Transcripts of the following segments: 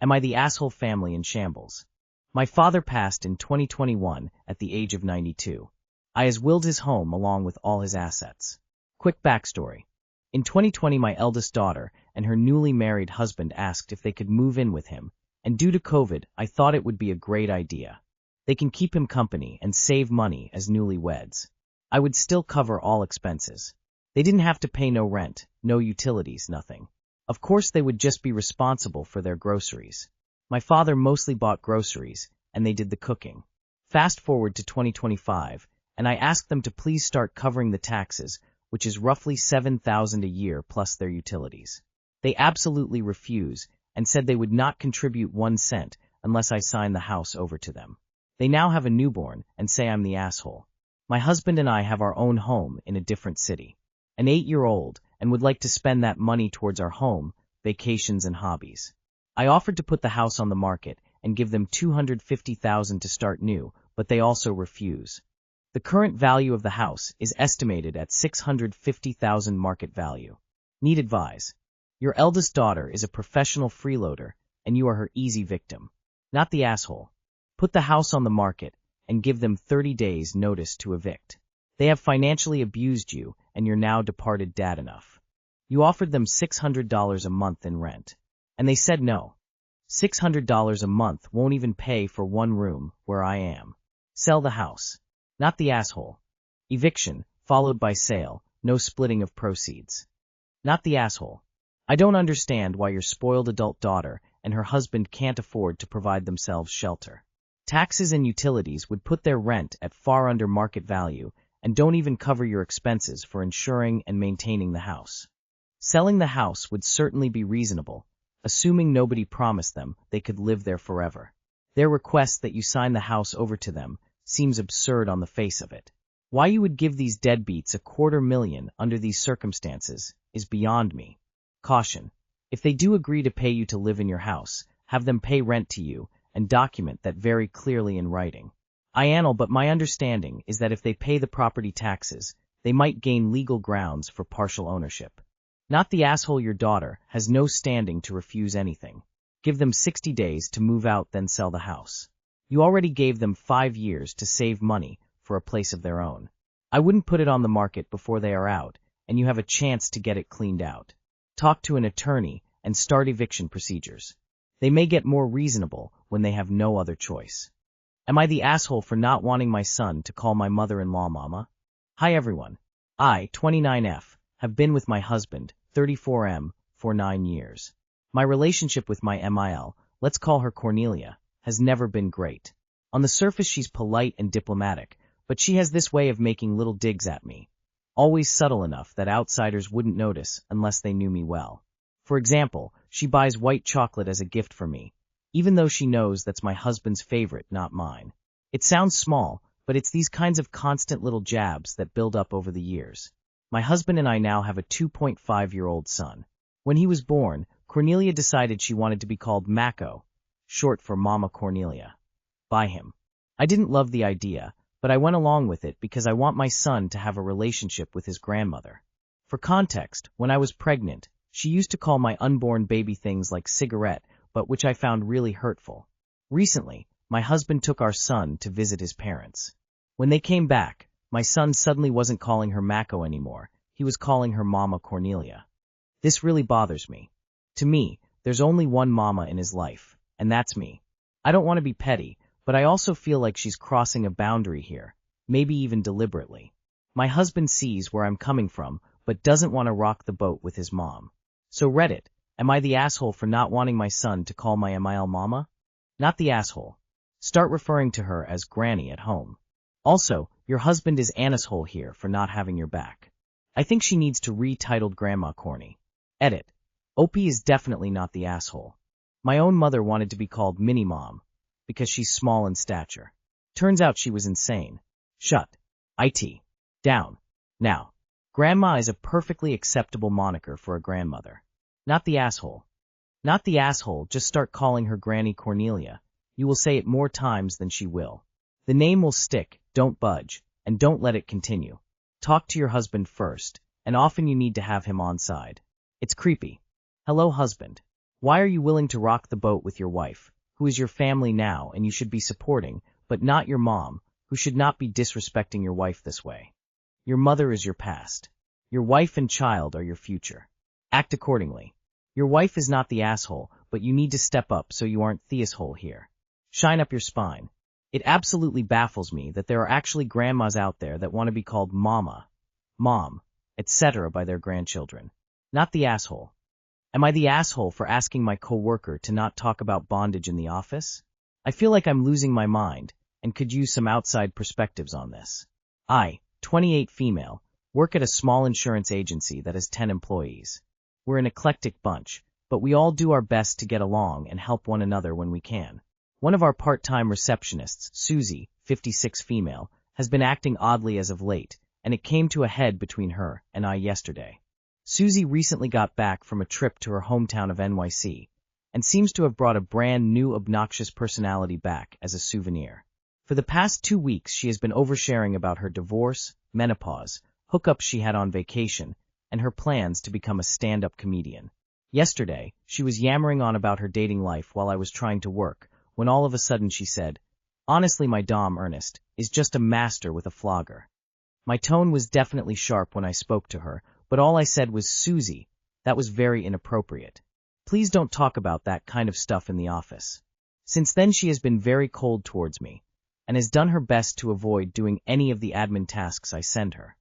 Am I the asshole family in shambles? My father passed in 2021 at the age of 92. I has willed his home along with all his assets. Quick backstory. In 2020, my eldest daughter and her newly married husband asked if they could move in with him, and due to COVID, I thought it would be a great idea. They can keep him company and save money as newlyweds. I would still cover all expenses. They didn't have to pay no rent, no utilities, nothing. Of course, they would just be responsible for their groceries. My father mostly bought groceries, and they did the cooking. Fast forward to 2025, and I asked them to please start covering the taxes, which is roughly $7,000 a year plus their utilities. They absolutely refuse and said they would not contribute 1 cent unless I sign the house over to them. They now have a newborn and say I'm the asshole. My husband and I have our own home in a different city, an 8-year-old, and would like to spend that money towards our home, vacations, and hobbies. I offered to put the house on the market and give them $250,000 to start new, but they also refuse. The current value of the house is estimated at $650,000 market value. Need advise. Your eldest daughter is a professional freeloader, and you are her easy victim. Not the asshole. Put the house on the market and give them 30 days notice to evict. They have financially abused you, and you're now departed dad enough. You offered them $600 a month in rent, and they said no. $600 a month won't even pay for one room where I am. Sell the house. Not the asshole. Eviction, followed by sale, no splitting of proceeds. Not the asshole. I don't understand why your spoiled adult daughter and her husband can't afford to provide themselves shelter. Taxes and utilities would put their rent at far under market value and don't even cover your expenses for insuring and maintaining the house. Selling the house would certainly be reasonable, assuming nobody promised them they could live there forever. Their request that you sign the house over to them seems absurd on the face of it. Why you would give these deadbeats $250,000 under these circumstances is beyond me. Caution. If they do agree to pay you to live in your house, have them pay rent to you and document that very clearly in writing. But my understanding is that if they pay the property taxes, they might gain legal grounds for partial ownership. Not the asshole. Your daughter has no standing to refuse anything. Give them 60 days to move out, then sell the house. You already gave them 5 years to save money for a place of their own. I wouldn't put it on the market before they are out, and you have a chance to get it cleaned out. Talk to an attorney and start eviction procedures. They may get more reasonable when they have no other choice. Am I the asshole for not wanting my son to call my mother-in-law mama? Hi everyone. I, 29F, have been with my husband, 34M, for 9 years. My relationship with my MIL, let's call her Cornelia, has never been great. On the surface she's polite and diplomatic, but she has this way of making little digs at me, always subtle enough that outsiders wouldn't notice unless they knew me well. For example, she buys white chocolate as a gift for me, even though she knows that's my husband's favorite, not mine. It sounds small, but it's these kinds of constant little jabs that build up over the years. My husband and I now have a 2.5-year-old son. When he was born, Cornelia decided she wanted to be called Mako, short for Mama Cornelia, by him. I didn't love the idea, but I went along with it because I want my son to have a relationship with his grandmother. For context, when I was pregnant, she used to call my unborn baby things like cigarette, but which I found really hurtful. Recently, my husband took our son to visit his parents. When they came back, my son suddenly wasn't calling her Mako anymore, he was calling her Mama Cornelia. This really bothers me. To me, there's only one mama in his life, and that's me. I don't want to be petty, but I also feel like she's crossing a boundary here, maybe even deliberately. My husband sees where I'm coming from, but doesn't want to rock the boat with his mom. So Reddit, am I the asshole for not wanting my son to call my MIL mama? Not the asshole. Start referring to her as Granny at home. Also, your husband is an asshole here for not having your back. I think she needs to re-titled Grandma Corny. Edit. OP is definitely not the asshole. My own mother wanted to be called Mini Mom, because she's small in stature. Turns out she was insane. Shut. IT. Down. Now. Grandma is a perfectly acceptable moniker for a grandmother. Not the asshole. Not the asshole, just start calling her Granny Cornelia. You will say it more times than she will. The name will stick, don't budge, and don't let it continue. Talk to your husband first, and often you need to have him on side. It's creepy. Hello husband. Why are you willing to rock the boat with your wife, who is your family now and you should be supporting, but not your mom, who should not be disrespecting your wife this way? Your mother is your past. Your wife and child are your future. Act accordingly. Your wife is not the asshole, but you need to step up so you aren't the asshole here. Shine up your spine. It absolutely baffles me that there are actually grandmas out there that want to be called mama, mom, etc. by their grandchildren. Not the asshole. Am I the asshole for asking my coworker to not talk about bondage in the office? I feel like I'm losing my mind and could use some outside perspectives on this. I, 28 female, work at a small insurance agency that has 10 employees. We're an eclectic bunch, but we all do our best to get along and help one another when we can. One of our part-time receptionists, Susie, 56 female, has been acting oddly as of late, and it came to a head between her and I yesterday. Susie recently got back from a trip to her hometown of NYC, and seems to have brought a brand new obnoxious personality back as a souvenir. For the past 2 weeks she has been oversharing about her divorce, menopause, hookups she had on vacation, and her plans to become a stand-up comedian. Yesterday, she was yammering on about her dating life while I was trying to work, when all of a sudden she said, "Honestly, my dom, Ernest, is just a master with a flogger." My tone was definitely sharp when I spoke to her, but all I said was, "Susie, that was very inappropriate. Please don't talk about that kind of stuff in the office." Since then she has been very cold towards me, and has done her best to avoid doing any of the admin tasks I send her.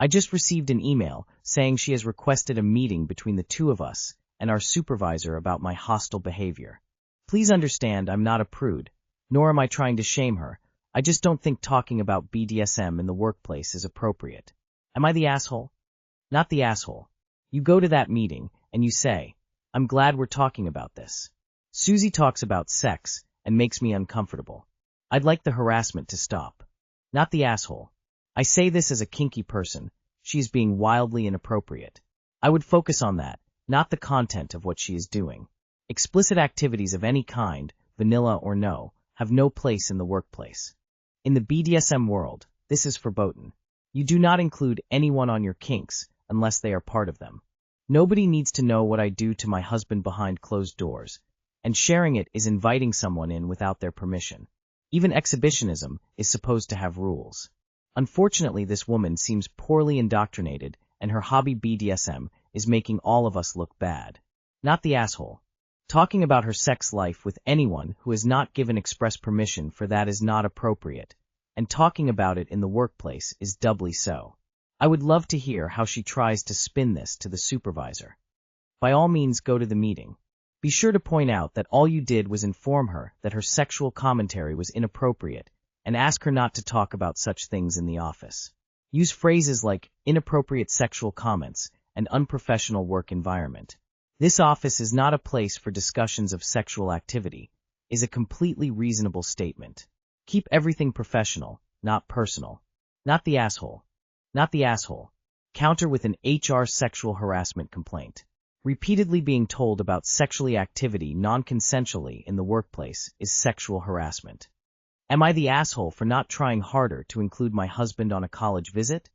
I just received an email saying she has requested a meeting between the two of us and our supervisor about my hostile behavior. Please understand I'm not a prude, nor am I trying to shame her. I just don't think talking about BDSM in the workplace is appropriate. Am I the asshole? Not the asshole. You go to that meeting and you say, "I'm glad we're talking about this. Susie talks about sex and makes me uncomfortable. I'd like the harassment to stop." Not the asshole. I say this as a kinky person. She is being wildly inappropriate. I would focus on that, not the content of what she is doing. Explicit activities of any kind, vanilla or no, have no place in the workplace. In the BDSM world, this is verboten. You do not include anyone on your kinks unless they are part of them. Nobody needs to know what I do to my husband behind closed doors, and sharing it is inviting someone in without their permission. Even exhibitionism is supposed to have rules. Unfortunately, this woman seems poorly indoctrinated, and her hobby BDSM is making all of us look bad. Not the asshole. Talking about her sex life with anyone who has not given express permission for that is not appropriate, and talking about it in the workplace is doubly so. I would love to hear how she tries to spin this to the supervisor. By all means, go to the meeting. Be sure to point out that all you did was inform her that her sexual commentary was inappropriate, and ask her not to talk about such things in the office. Use phrases like inappropriate sexual comments and unprofessional work environment. This office is not a place for discussions of sexual activity, is a completely reasonable statement. Keep everything professional, not personal. Not the asshole. Not the asshole. Counter with an HR sexual harassment complaint. Repeatedly being told about sexually activity non-consensually in the workplace is sexual harassment. Am I the asshole for not trying harder to include my husband on a college visit?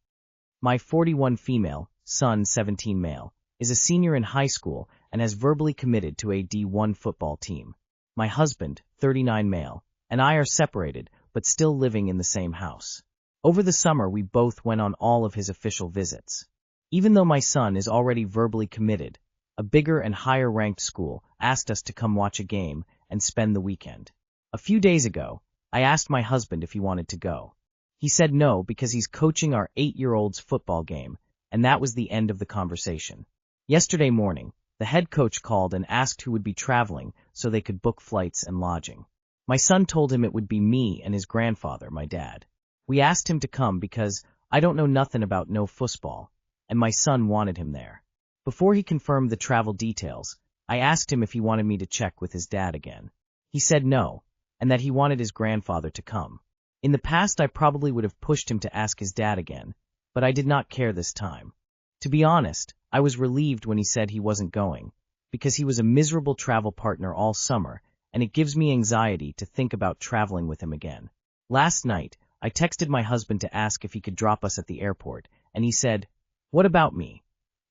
My 41 female, son 17 male, is a senior in high school and has verbally committed to a D1 football team. My husband, 39 male, and I are separated but still living in the same house. Over the summer we both went on all of his official visits. Even though my son is already verbally committed, a bigger and higher-ranked school asked us to come watch a game and spend the weekend. A few days ago, I asked my husband if he wanted to go. He said no because he's coaching our 8-year-old's football game, and that was the end of the conversation. Yesterday morning, the head coach called and asked who would be traveling so they could book flights and lodging. My son told him it would be me and his grandfather, my dad. We asked him to come because I don't know nothing about no football, and my son wanted him there. Before he confirmed the travel details, I asked him if he wanted me to check with his dad again. He said no, and that he wanted his grandfather to come. In the past I probably would have pushed him to ask his dad again, but I did not care this time. To be honest, I was relieved when he said he wasn't going, because he was a miserable travel partner all summer, and it gives me anxiety to think about traveling with him again. Last night, I texted my husband to ask if he could drop us at the airport, and he said, "What about me?"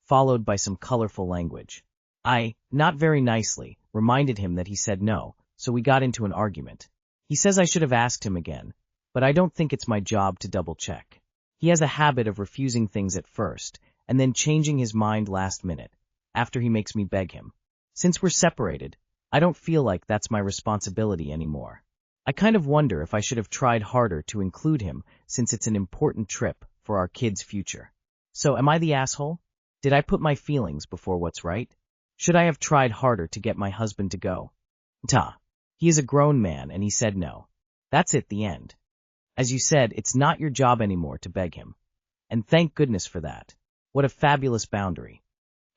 followed by some colorful language. I, not very nicely, reminded him that he said no, so we got into an argument. He says I should have asked him again, but I don't think it's my job to double-check. He has a habit of refusing things at first, and then changing his mind last minute, after he makes me beg him. Since we're separated, I don't feel like that's my responsibility anymore. I kind of wonder if I should have tried harder to include him since it's an important trip for our kid's future. So am I the asshole? Did I put my feelings before what's right? Should I have tried harder to get my husband to go? He is a grown man and he said no. That's it, the end. As you said, it's not your job anymore to beg him. And thank goodness for that. What a fabulous boundary.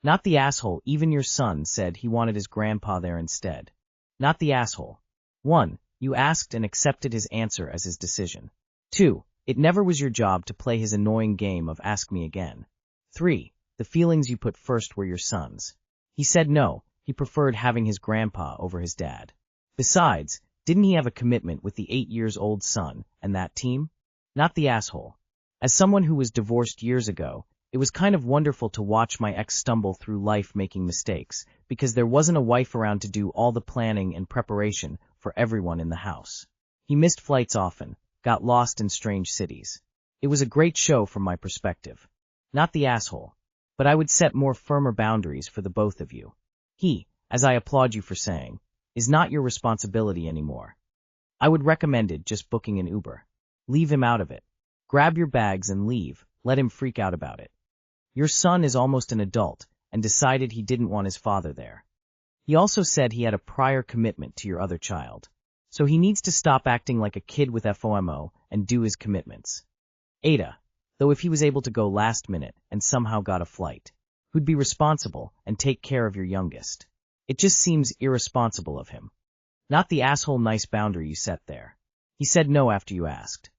Not the asshole, even your son said he wanted his grandpa there instead. Not the asshole. 1. You asked and accepted his answer as his decision. 2. It never was your job to play his annoying game of ask me again. 3. The feelings you put first were your son's. He said no, he preferred having his grandpa over his dad. Besides, didn't he have a commitment with the 8-year-old son and that team? Not the asshole. As someone who was divorced years ago, it was kind of wonderful to watch my ex stumble through life making mistakes, because there wasn't a wife around to do all the planning and preparation for everyone in the house. He missed flights often, got lost in strange cities. It was a great show from my perspective. Not the asshole. But I would set more firmer boundaries for the both of you. He, as I applaud you for saying, is not your responsibility anymore. I would recommend just booking an Uber. Leave him out of it. Grab your bags and leave, let him freak out about it. Your son is almost an adult and decided he didn't want his father there. He also said he had a prior commitment to your other child. So he needs to stop acting like a kid with FOMO and do his commitments. AITA, though if he was able to go last minute and somehow got a flight, who'd be responsible and take care of your youngest? It just seems irresponsible of him. Not the asshole nice boundary you set there. He said no after you asked.